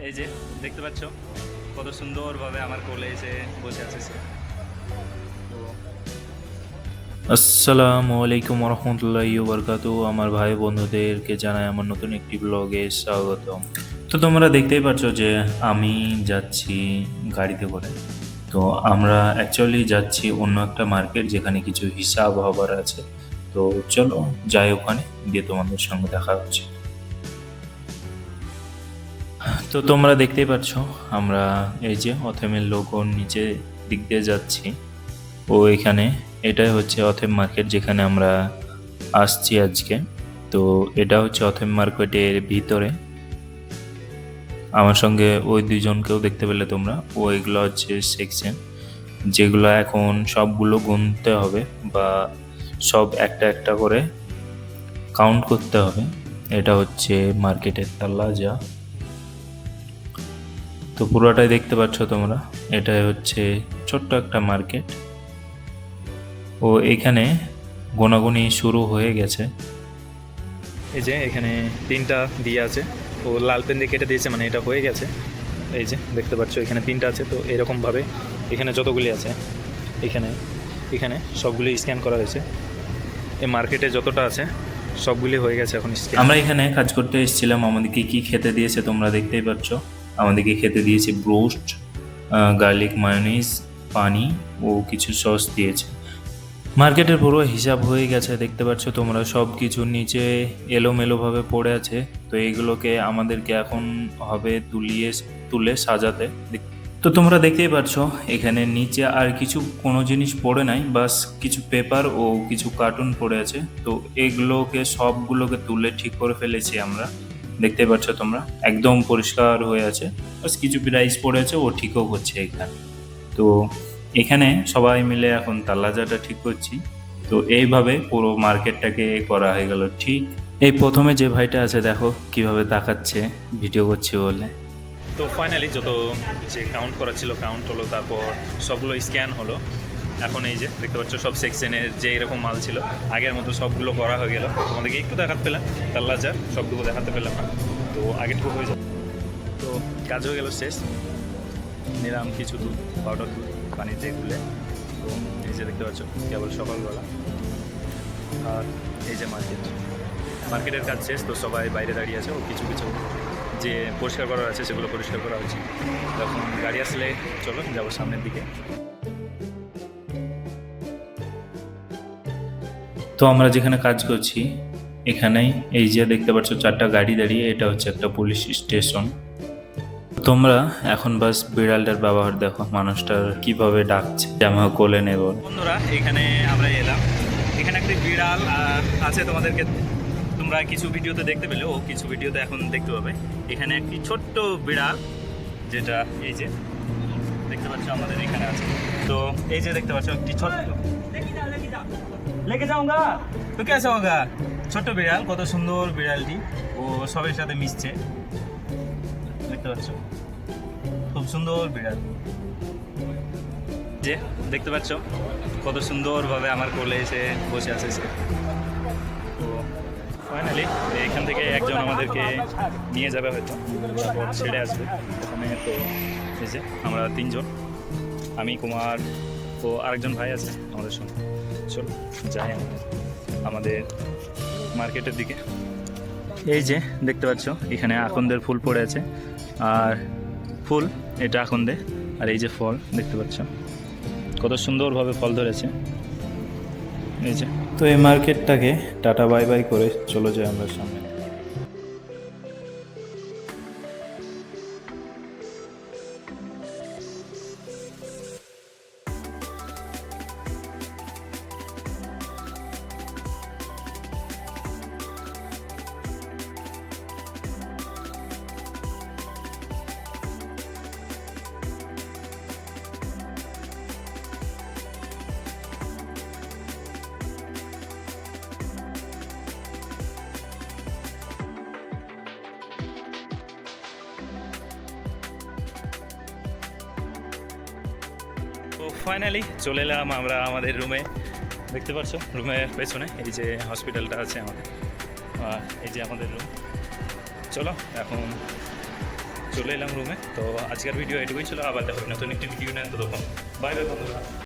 এই যে দেখতে পাচ্ছ কত সুন্দরভাবে আমার কোলে এসে বসে আছে সে। তো আসসালামু আলাইকুম রহমতুল্লাহি ওবরকাতু। আমার ভাই বন্ধুদেরকে জানাই আমার নতুন একটি ব্লগে স্বাগতম। তো তোমরা দেখতেই পাচ্ছ যে আমি যাচ্ছি গাড়িতে করে। তো আমরা অ্যাকচুয়ালি যাচ্ছি অন্য একটা মার্কেট যেখানে কিছু হিসাব হবার আছে। তো চলো যাই, ওখানে গিয়ে তোমাদের সঙ্গে দেখা হচ্ছে। তো তোমরা দেখতেই পাচ্ছ আমরা এই যে অথেমের লোগোর নিচে দিক দিয়ে যাচ্ছি। ও এখানে এটাই হচ্ছে অথেম মার্কেট যেখানে আমরা আসছি আজকে। তো এটা হচ্ছে অথেম মার্কেটের ভিতরে। আমার সঙ্গে ওই দুইজনকেও দেখতে পেলে তোমরা। ও এগুলো হচ্ছে সেকশন যেগুলো এখন সবগুলো গুনতে হবে বা সব একটা একটা করে কাউন্ট করতে হবে। এটা হচ্ছে মার্কেটের তাল্লাজা। তো পুরোটাই দেখতে পাচ্ছ তোমরা। এটাই হচ্ছে ছোট্ট একটা মার্কেট। ও এখানে গোনাগুনি শুরু হয়ে গেছে। এই যে এখানে 3টা দিয়ে আছে, ও লাল পেন দিয়ে কেটে দিয়েছে, মানে এটা হয়ে গেছে। এই যে দেখতে পাচ্ছ এখানে 3টা আছে। তো এরকমভাবে এখানে যতগুলি আছে এখানে এখানে সবগুলি স্ক্যান করা হয়েছে। এই মার্কেটে যতটা আছে সবগুলি হয়ে গেছে এখন স্ক্যান। আমরা এখানে কাজ করতে এসেছিলাম। আমাদেরকে কি খেতে দিয়েছে তোমরা দেখতেই পাচ্ছ। আমাদেরকে খেতে দিয়েছে ব্রোস্ট, গার্লিক মায়োনিজ, পানি ও কিছু সস দিয়েছে। মার্কেটের পুরো হিসাব হয়ে গেছে, দেখতে পাচ্ছ তোমরা। সব কিছু নিচে এলোমেলোভাবে পড়ে আছে। তো এইগুলোকে আমাদেরকে এখন হবে তুলে সাজাতে। তো তোমরা দেখতেই পাচ্ছ এখানে নিচে আর কিছু কোনো জিনিস পড়ে নাই, বাস কিছু পেপার ও কিছু কার্টুন পড়ে আছে। তো এগুলোকে সবগুলোকে তুলে ঠিক করে ফেলেছি আমরা। দেখতে পাচ্ছ তোমরা একদম পরিষ্কার হয়ে আছে। বাস কিছু প্রাইস পড়ে আছে, ও ঠিকও করছে এখানে। তো এখানে সবাই মিলে এখন তাল্লাজাটা ঠিক করছি। তো এইভাবে পুরো মার্কেটটাকে করা হয়ে গেল ঠিক। এই প্রথমে যে ভাইটা আছে দেখো কিভাবে তাকাচ্ছে ভিডিও করছি বলে। তো ফাইনালি যত যে কাউন্ট করা ছিল কাউন্ট হলো, তারপর সবগুলো স্ক্যান হলো। এখন এই যে দেখতে পাচ্ছ সব সেকশনের যে এরকম মাল ছিল আগের মতো সবগুলো করা হয়ে গেল। আমাদেরকে একটু দেখাতে পেলাম তাল্লাজার, সবগুলো দেখাতে পেলাম না। তো আগেরটুকু হয়ে যায়। তো কাজ হয়ে গেল শেষ। নিলাম কিছু দুধ, পাউডার দুধ পানিতে গুলে। তো এই যে দেখতে পাচ্ছ কেবল সকালবেলা। আর এই যে মার্কেটের কাজ শেষ। তো সবাই বাইরে দাঁড়িয়ে আছে, ও কিছু কিছু যে পরিষ্কার করার আছে সেগুলো পরিষ্কার করা হচ্ছে। তখন গাড়ি আসলে চলো যাবো সামনের দিকে। তো আমরা যেখানে কাজ করছি এখানেই এই যে দেখতে পাচ্ছ 4টা গাড়ি দাঁড়িয়ে, এটা হচ্ছে একটা পুলিশ স্টেশন। তোমরা এখন বাস বিড়ালটার ব্যবহার দেখো, মানুষটার কিভাবে ডাকছে জামা কোলে নেব। বন্ধুরা এখানে আমরা এলাম, এখানে একটি বিড়াল আছে, তোমাদেরকে তোমরা কিছু ভিডিওতে দেখতে পেলে, ও কিছু ভিডিওতে এখন দেখতে পাবে। এখানে একটি ছোট্ট বিড়াল, যেটা এই যে দেখতে পাচ্ছ আমাদের এখানে আছে। তো এই যে দেখতে পাচ্ছ একটি ছোট্ট, লেগে যাওগা তো কেসে হোগা, ছোট্ট বিড়াল। কত সুন্দর বিড়ালটি, ও সবের সাথে মিশছে। দেখতে পাচ্ছ খুব সুন্দর বিড়াল। যে দেখতে পাচ্ছ কত সুন্দরভাবে আমার কোলে এসে বসে আছে সে। তো ফাইনালি এখান থেকে একজন আমাদেরকে নিয়ে যাবে হয়তো, তারপর ছেড়ে আসবে ওখানে। তো এই যে আমরা 3জন, আমি, কুমার ও আরেকজন ভাই আছে আমাদের সঙ্গে। চলো যাই আমাদের মার্কেটের দিকে। এই যে দেখতে পাচ্ছ এখানে আকন্দের ফুল পড়ে আছে। আর ফুল এটা আকন্দে, আর এই যে ফল দেখতে পাচ্ছ কত সুন্দরভাবে ফল ধরেছে। এই যে তো এই মার্কেটটাকে টাটা বাই বাই করে চলে যাই আমরা সামনে। তো ফাইনালি চলে এলাম আমরা আমাদের রুমে। দেখতে পাচ্ছ রুমের পেছনে এই যে হসপিটালটা আছে আমাদের, এই যে আমাদের রুম। চলো এখন চলে এলাম রুমে। তো আজকের ভিডিও এটুকুই ছিল, আবার দেখা হবে নতুন একটি ভিডিও নেন, তো তখন বাই বাই বন্ধুরা।